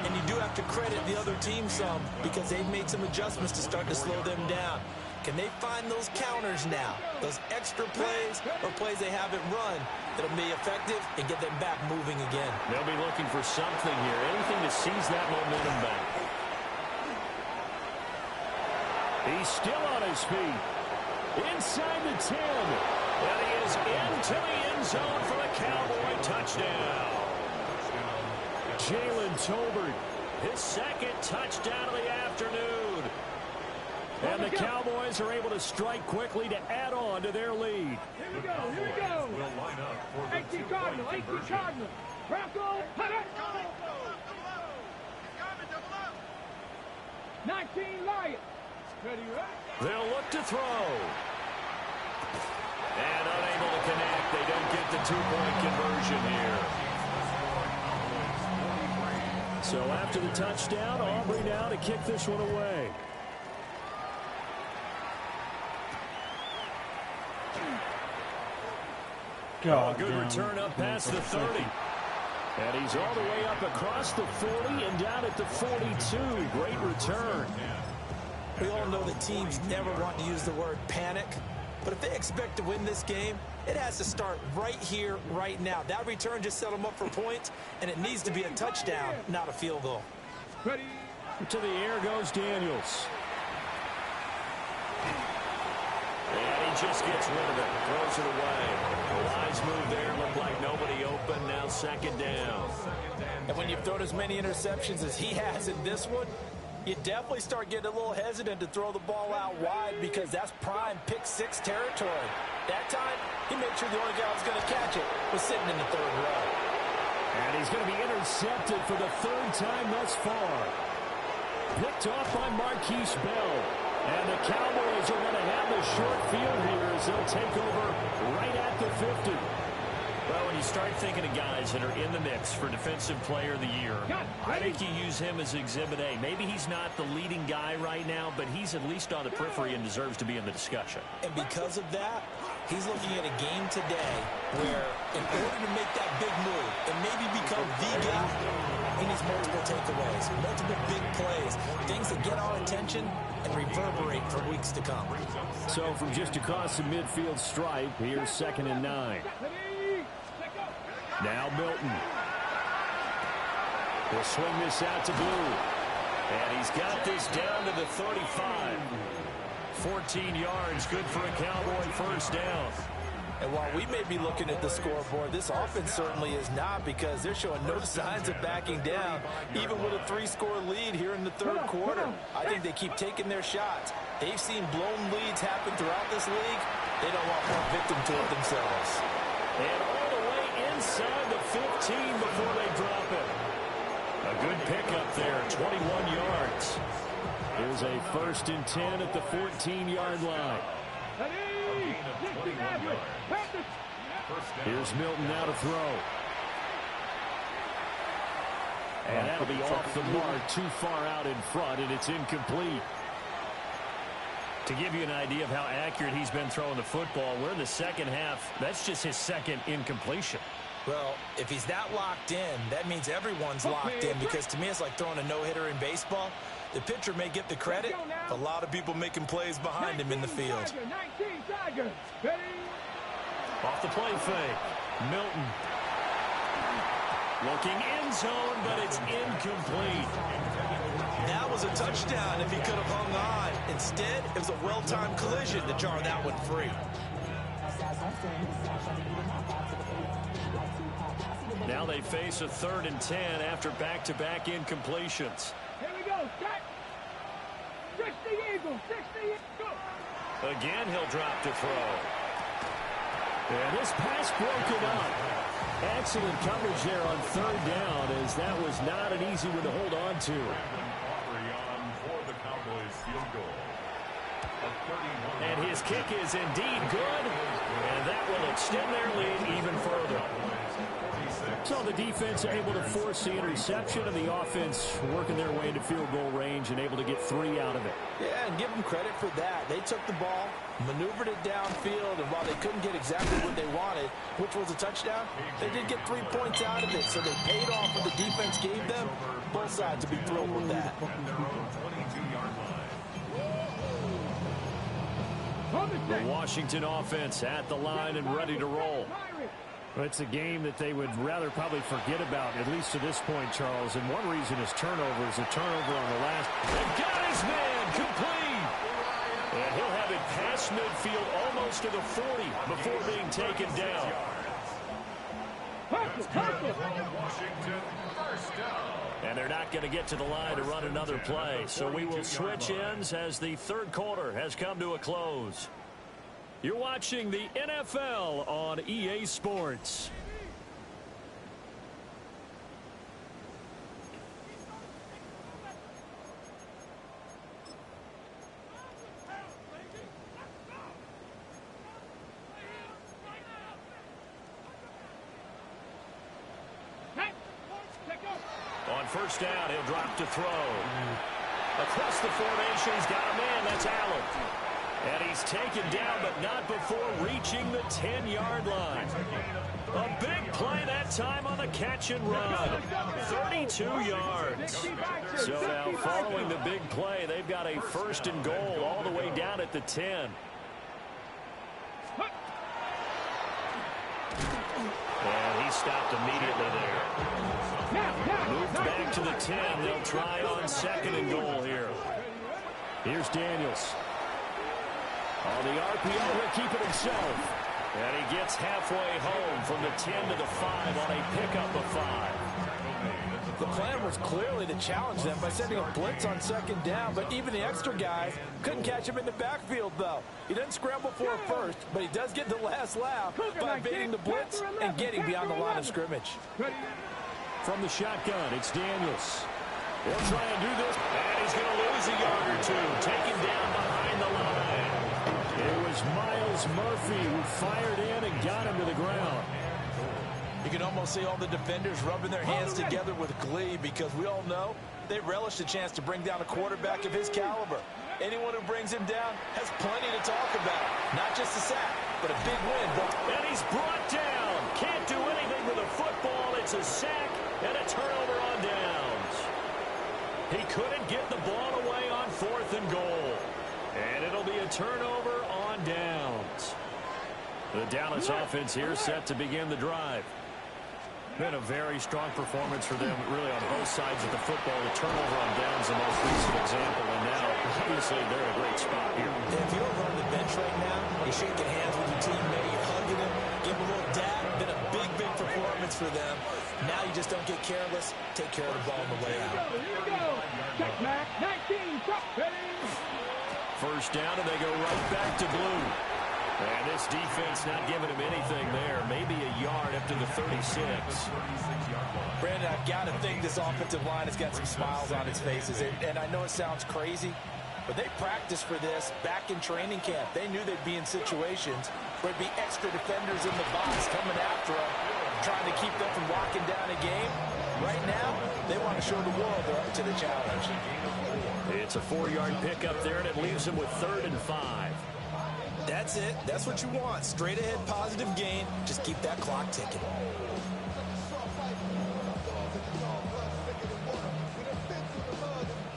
Speaker 3: And you do have to credit the other team some because they've made some adjustments to start to slow them down. Can they find those counters now, those extra plays or plays they haven't run that'll be effective and get them back moving again?
Speaker 1: They'll be looking for something here, anything to seize that momentum back. He's still on his feet. Inside the 10.
Speaker 2: And he is into the end zone for the Cowboy touchdown.
Speaker 1: Jalen Tolbert.
Speaker 2: His second touchdown of the afternoon.
Speaker 1: And the Cowboys are able to strike quickly to add on to their lead.
Speaker 4: Here we go. Here we go.
Speaker 6: Will line up for the
Speaker 4: 18 Cardinal. 18 Cardinal. Bronco. 19 Lions. Ready, right?
Speaker 1: They'll look to throw.
Speaker 2: And unable to connect. They don't get the two-point conversion here.
Speaker 1: So after the touchdown, Aubrey now to kick this one away.
Speaker 5: God,
Speaker 1: A good return up past the 30. And he's all the way up across the 40 and down at the 42. Great return.
Speaker 3: We all know that teams never want to use the word panic, but if they expect to win this game, it has to start right here, right now. That return just set them up for points, and it needs to be a touchdown, not a field goal.
Speaker 4: Ready.
Speaker 1: To the air goes Daniels.
Speaker 2: And he just gets rid of it. Throws it away. A wise move there. Looked like nobody open. Now second down.
Speaker 3: And when you've thrown as many interceptions as he has in this one, you definitely start getting a little hesitant to throw the ball out wide because that's prime pick six territory. That time, he made sure the only guy who was going to catch it was sitting in the third row.
Speaker 1: And he's going to be intercepted for the third time thus far. Picked off by Marquise Bell. And the Cowboys are going to have the short field here as they'll take over right at the 50.
Speaker 2: Well, when you start thinking of guys that are in the mix for Defensive Player of the Year, I think you use him as Exhibit A. Maybe he's not the leading guy right now, but he's at least on the periphery and deserves to be in the discussion.
Speaker 3: And because of that, he's looking at a game today where in order to make that big move and maybe become the guy, he needs multiple takeaways, multiple big plays, things that get our attention and reverberate for weeks to come.
Speaker 1: So from just across the midfield stripe, here's 2nd and 9. Now Milton. Will swing this out to Blue.
Speaker 2: And he's got this down to the 35. 14 yards, good for a Cowboy first down.
Speaker 3: And while we may be looking at the scoreboard, this offense certainly is not because they're showing no signs of backing down, even with a 3-score lead here in the third quarter. I think they keep taking their shots. They've seen blown leads happen throughout this league. They don't want more victim to it themselves.
Speaker 2: And all the way inside the 15 before they drop it. A good pickup there, 21 yards.
Speaker 1: Here's a 1st and 10 at the 14-yard line. Here's Milton now to throw. And that'll be off the mark, too far out in front, and it's incomplete.
Speaker 2: To give you an idea of how accurate he's been throwing the football, we're in the second half. That's just his second incompletion.
Speaker 3: Well, if he's that locked in, that means everyone's locked in, because to me it's like throwing a no-hitter in baseball. The pitcher may get the credit, a lot of people making plays behind him in the field.
Speaker 2: Off the play fake, Milton. Looking end zone, but it's incomplete.
Speaker 3: That was a touchdown if he could have hung on. Instead, it was a well-timed collision to jar that one free.
Speaker 2: Now they face a 3rd and 10 after back-to-back incompletions.
Speaker 4: Here we go, set. 60 Eagles, 60 Eagles.
Speaker 2: Again, he'll drop to throw.
Speaker 1: And this pass broken up. Excellent coverage there on 3rd down, as that was not an easy one to hold on to.
Speaker 2: And his kick is indeed good, and that will extend their lead even further.
Speaker 1: So the defense able to force the interception, and the offense working their way into field goal range and able to get 3 out of it.
Speaker 3: Yeah, and give them credit for that. They took the ball, maneuvered it downfield, and while they couldn't get exactly what they wanted, which was a touchdown, they did get 3 points out of it, so they paid off what the defense gave them. Both sides will be thrilled with that.
Speaker 1: The Washington offense at the line and ready to roll. It's a game that they would rather probably forget about, at least to this point, Charles. And one reason is turnovers. A turnover on the last.
Speaker 2: They've got his man complete. And he'll have it past midfield almost to the 40 before being taken down. And they're not going to get to the line to run another play. So we will switch ends as the 3rd quarter has come to a close. You're watching the NFL on EA Sports. On 1st down, he'll drop to throw. Across the formation, he's got a man. That's Allen. And he's taken down, but not before reaching the 10-yard line. A big play that time on the catch and run. 32 yards. So now following the big play, they've got a 1st and goal all the way down at the 10. And he stopped immediately there. Moved back to the 10. They'll try on 2nd and goal here.
Speaker 1: Here's Daniels. On the RPO, he'll keep it himself.
Speaker 2: And he gets halfway home from the 10 to the 5 on a pickup of 5.
Speaker 3: The plan was clearly to challenge them by sending a blitz on 2nd down, but even the extra guys couldn't catch him in the backfield, though. He doesn't scramble for a first, but he does get the last laugh by evading the blitz and getting beyond the line of scrimmage.
Speaker 1: From the shotgun, it's Daniels.
Speaker 2: They'll try and do this, and he's going to lose a yard or two, taken down behind the line.
Speaker 1: It was Miles Murphy who fired in and got him to the ground.
Speaker 3: You can almost see all the defenders rubbing their hands together with glee, because we all know they relish the chance to bring down a quarterback of his caliber. Anyone who brings him down has plenty to talk about. Not just a sack, but a big win.
Speaker 2: And he's brought down. Can't do anything with a football. It's a sack and a turnover on downs. He couldn't get the ball away on 4th and goal. And it'll be a turnover on downs. The Dallas offense here set to begin the drive. Been a very strong performance for them, really, on both sides of the football. The turnover on downs, the most recent example, and now, obviously, they're in a great spot here.
Speaker 3: If you're on the bench right now, you're shaking hands with your teammate, you're hugging him, give him a little dab. Been a big, big performance for them. Now you just don't get careless. Take care of the ball on the way out.
Speaker 4: Here we go. Check back. 19. Ready.
Speaker 2: 1st down, and they go right back to blue. And this defense not giving him anything there. Maybe a yard up to the 36.
Speaker 3: Brandon, I've got to think this offensive line has got some smiles on its faces. And I know it sounds crazy, but they practiced for this back in training camp. They knew they'd be in situations where there'd be extra defenders in the box coming after them, trying to keep them from locking down a game. Right now, they want to show the world they're up to the challenge.
Speaker 2: It's a 4-yard pickup there, and it leaves them with 3rd and 5.
Speaker 3: That's it. That's what you want. Straight ahead, positive gain. Just keep that clock ticking.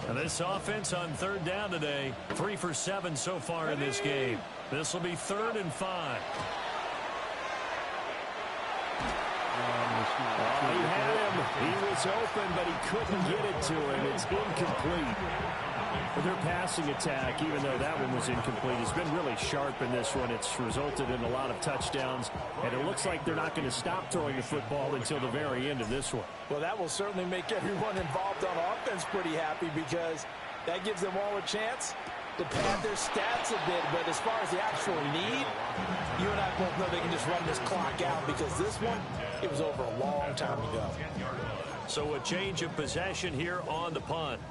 Speaker 2: And this offense on 3rd down today, 3 for 7 so far in this game. This will be 3rd and 5.
Speaker 1: Oh, he had him. He was open, but he couldn't get it to him. It's incomplete. But their passing attack, even though that one was incomplete, has been really sharp in this one. It's resulted in a lot of touchdowns, and it looks like they're not going to stop throwing the football until the very end of this one.
Speaker 3: Well, that will certainly make everyone involved on offense pretty happy because that gives them all a chance to pad their stats a bit. But as far as the actual need, you and I both know they can just run this clock out because this one, it was over a long time ago.
Speaker 2: So a change of possession here on the punt.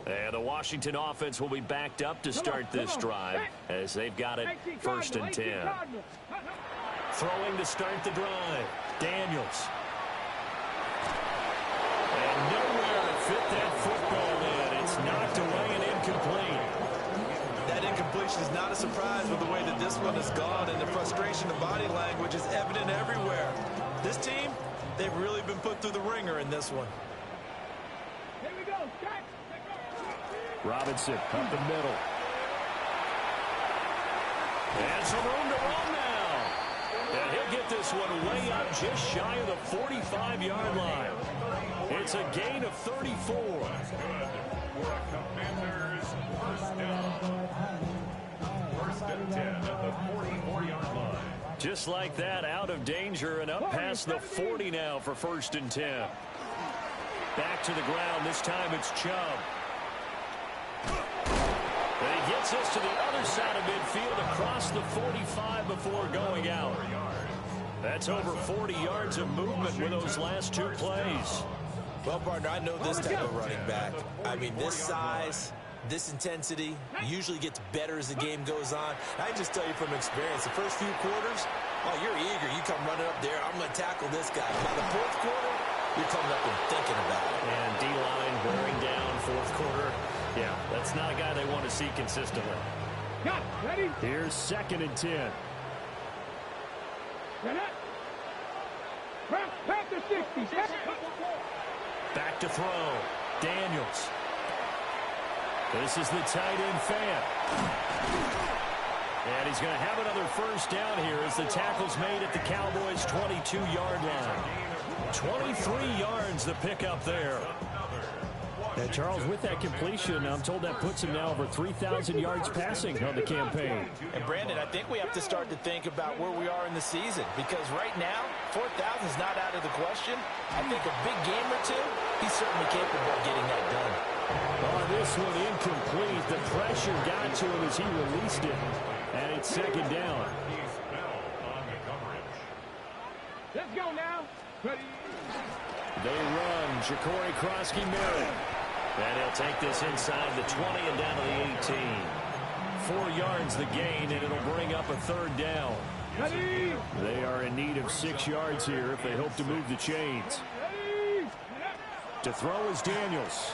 Speaker 2: And the Washington offense will be backed up to start this drive as they've got it 1st and 10. Throwing to start the drive. Daniels. And nowhere to fit that football in. It's knocked away and incomplete.
Speaker 3: That incompletion is not a surprise with the way that this one has gone, and the frustration of body language is evident everywhere. This team, they've really been put through the ringer in this one.
Speaker 4: Here we go.
Speaker 1: Robinson up the middle.
Speaker 2: And some room to run now. And he'll get this one way up just shy of the 45-yard line. It's a gain of 34.
Speaker 6: First and 10 at the 44-yard line.
Speaker 2: Just like that, out of danger and up past the 40 now for 1st and 10. Back to the ground. This time it's Chubb. And he gets us to the other side of midfield across the 45 before going out. That's over 40 yards of movement with those last 2 plays.
Speaker 3: Well, partner, I know this type of running back. I mean, this size, this intensity usually gets better as the game goes on. I just tell you from experience, the first few quarters, oh, you're eager. You come running up there. I'm going to tackle this guy. By the 4th quarter, you're coming up and thinking about it.
Speaker 2: And D-line wearing down 4th quarter. Yeah, that's not a guy they want to see consistently.
Speaker 4: Got it. Ready?
Speaker 1: Here's 2nd and 10.
Speaker 4: Get it. Back to 60.
Speaker 2: Back to throw. Daniels. This is the tight end fan. And he's going to have another 1st down here as the tackle's made at the Cowboys' 22-yard line. 23 yards the pickup there.
Speaker 1: And Charles, with that completion, I'm told that puts him now over 3,000 yards passing on the campaign.
Speaker 3: And Brandon, I think we have to start to think about where we are in the season because right now, 4,000 is not out of the question. I think a big game or two, he's certainly capable of getting that done.
Speaker 1: On this one, incomplete. The pressure got to him as he released it. And it's 2nd down.
Speaker 4: Let's go now. Ready?
Speaker 1: They run. Ja'Cory Krosky-Merritt.
Speaker 2: And he'll take this inside the 20 and down to the 18. 4 yards the gain, and it'll bring up a 3rd down.
Speaker 4: Ready?
Speaker 1: They are in need of 6 yards here if they hope to move the chains.
Speaker 4: Ready?
Speaker 1: To throw is Daniels.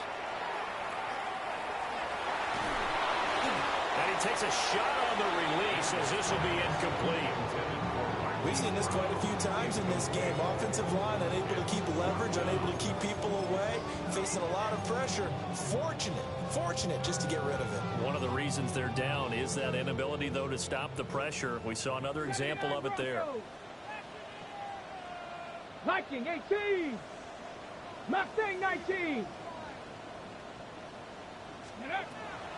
Speaker 2: And he takes a shot on the release as this will be incomplete.
Speaker 3: We've seen this quite a few times in this game. Offensive line unable to keep leverage, unable to keep people away, facing a lot of pressure. Fortunate just to get rid of it.
Speaker 2: One of the reasons they're down is that inability, though, to stop the pressure. We saw another example of it there.
Speaker 4: Viking 18. Mustang 19.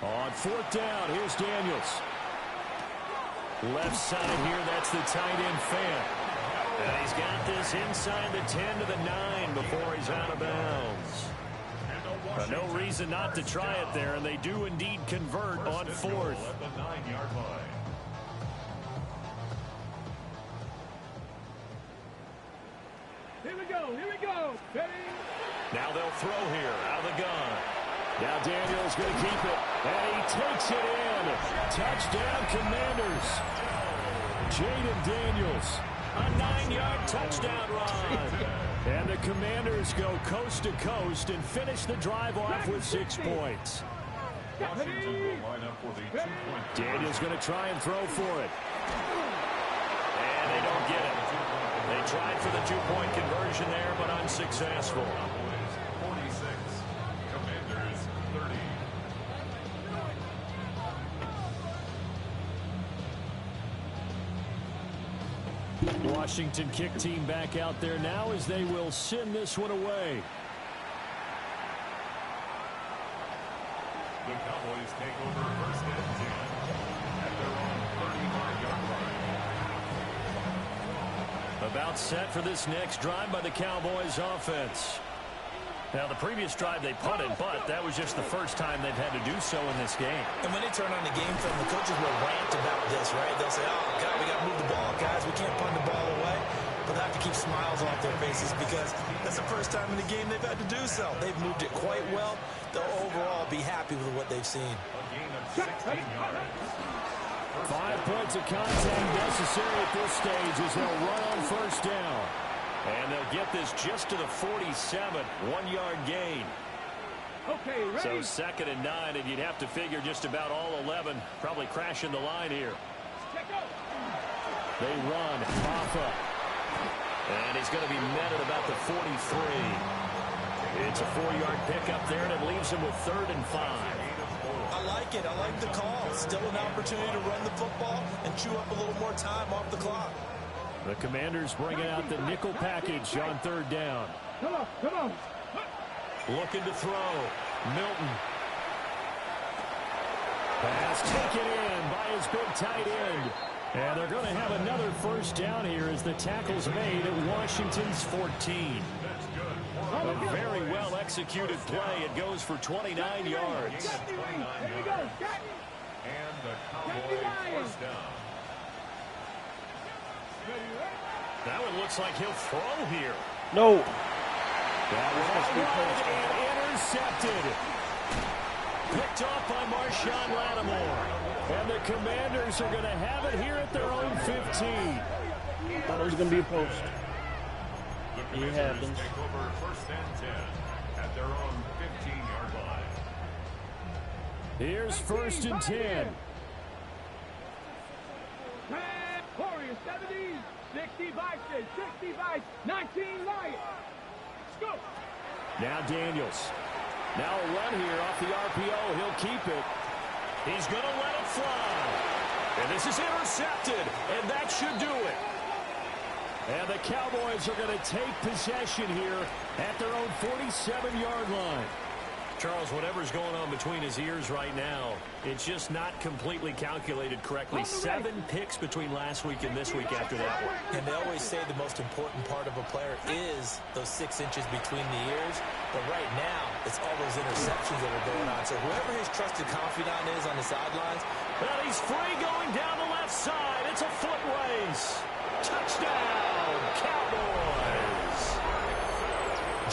Speaker 1: On 4th down, here's Daniels.
Speaker 2: Left side here, that's the tight end fan. And he's got this inside the 10 to the 9 before he's out of bounds. No reason not to try it there, and they do indeed convert on 4th.
Speaker 4: Here we go. Ready?
Speaker 2: Now they'll throw here out of the gun.
Speaker 1: Now Daniels going to keep it, and he takes it in. Touchdown, Commanders. Jaden Daniels.
Speaker 2: A 9-yard touchdown run.
Speaker 1: And the Commanders go coast to coast and finish the drive off with 6 points.
Speaker 6: Washington will line up for the 2-point.
Speaker 1: Daniels going to try and throw for it.
Speaker 2: And they don't get it. They tried for the 2-point conversion there, but unsuccessful.
Speaker 6: Cowboys 46, Commanders 30.
Speaker 1: Washington kick team back out there now as they will send this one away.
Speaker 6: The Cowboys take over first and 10 at their own 35-yard line.
Speaker 1: About set for this next drive by the Cowboys offense.
Speaker 2: Now, the previous drive they punted, but that was just the first time they've had to do so in this game.
Speaker 3: And when they turn on the game film, the coaches will rant about this, right? They'll say, oh, God, we got to move the ball, guys. We can't punt the ball away. But they have to keep smiles off their faces because that's the first time in the game they've had to do so. They've moved it quite well. They'll overall be happy with what they've seen.
Speaker 6: A gain of 16 yards.
Speaker 1: 5 points of contact necessary at this stage as they'll run on first down.
Speaker 2: And they'll get this just to the 47, 1-yard gain.
Speaker 4: Okay,
Speaker 2: So
Speaker 4: ready?
Speaker 2: 2nd and 9, and you'd have to figure just about all 11 probably crashing the line here.
Speaker 4: Check out.
Speaker 1: They run. Hoffa.
Speaker 2: And he's going to be met at about the 43. It's a 4-yard pickup there, and it leaves him with 3rd and 5.
Speaker 3: I like it. I like the call. Still an opportunity to run the football and chew up a little more time off the clock.
Speaker 1: The Commanders bringing out the nickel package on 3rd down.
Speaker 4: Come on, come on.
Speaker 2: Looking to throw. Milton.
Speaker 1: Pass taken in by his big tight end. And they're going to have another first down here as the tackle's made at Washington's 14.
Speaker 2: A very well-executed play. It goes for 29 yards.
Speaker 4: Here we go.
Speaker 6: And the Cowboys first down.
Speaker 2: That one looks like he'll throw here.
Speaker 5: No.
Speaker 1: That was and intercepted. Picked off by Marshawn Lattimore. And the Commanders are going to have it here at their own 15.
Speaker 5: Thought it was going to be a post.
Speaker 6: The
Speaker 5: It happens.
Speaker 6: take over first and 10 at their own 15-yard line.
Speaker 1: Here's 1st and 10.
Speaker 4: Warriors 70, 65, 65, 19 Lions. Let's go.
Speaker 1: Now Daniels. Now a run here off the RPO. He'll keep it.
Speaker 2: He's going to let it fly. And this is intercepted, and that should do it.
Speaker 1: And the Cowboys are going to take possession here at their own 47-yard line.
Speaker 2: Charles, whatever's going on between his ears right now, it's just not completely calculated correctly. 7 picks between last week and this week after that one.
Speaker 3: And they always say the most important part of a player is those 6 inches between the ears. But right now, it's all those interceptions that are going on. So whoever his trusted confidant is on the sidelines.
Speaker 2: Well, he's free going down the left side. It's a foot race. Touchdown, Cowboys.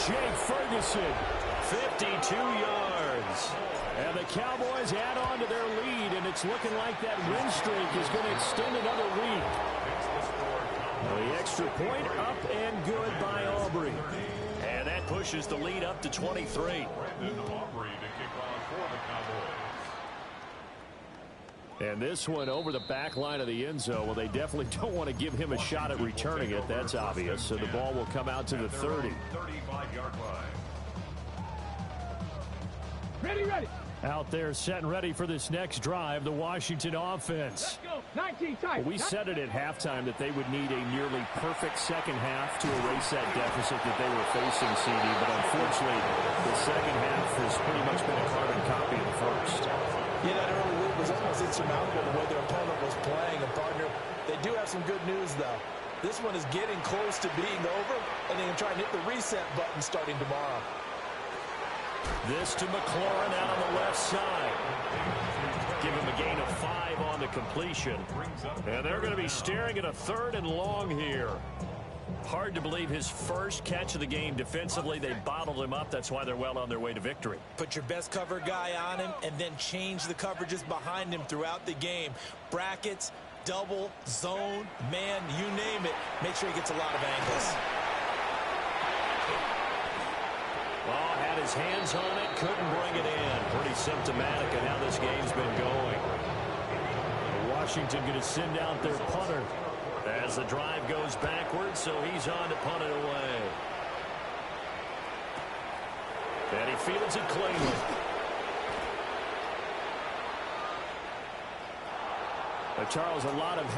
Speaker 1: Jake Ferguson.
Speaker 2: 52 yards.
Speaker 1: And the Cowboys add on to their lead, and it's looking like that win streak is going to extend another week. The extra point up and good by Aubrey.
Speaker 2: And that pushes the lead up to 23.
Speaker 6: Brandon Aubrey to kick off for the Cowboys.
Speaker 1: And this one over the back line of the end zone. Well, they definitely don't want to give him a shot at returning it. That's obvious. So the ball will come out to the 30.
Speaker 6: 35-yard line.
Speaker 4: Ready, ready.
Speaker 1: Out there set and ready for this next drive, the Washington offense.
Speaker 4: Let's go. 19 tight.
Speaker 1: We said it at halftime that they would need a nearly perfect second half to erase that deficit that they were facing, CD. But unfortunately, the second half has pretty much been a carbon copy of the first.
Speaker 3: Yeah, that early lead was almost insurmountable the way their opponent was playing. And, partner, they do have some good news, though. This one is getting close to being over, and they can try and hit the reset button starting tomorrow.
Speaker 2: This to McLaurin out on the left side. Give him a gain of 5 on the completion. And they're going to be staring at a 3rd and long here. Hard to believe his first catch of the game defensively. They bottled him up. That's why they're well on their way to victory.
Speaker 3: Put your best cover guy on him and then change the coverages behind him throughout the game. Brackets, double, zone, man, you name it. Make sure he gets a lot of angles.
Speaker 2: Oh, had his hands on it, couldn't bring it in. Pretty symptomatic of how this game's been going.
Speaker 1: Washington going to send out their punter.
Speaker 2: As the drive goes backwards, so he's on to punt it away. And he fields it cleanly.
Speaker 1: Charles, a lot of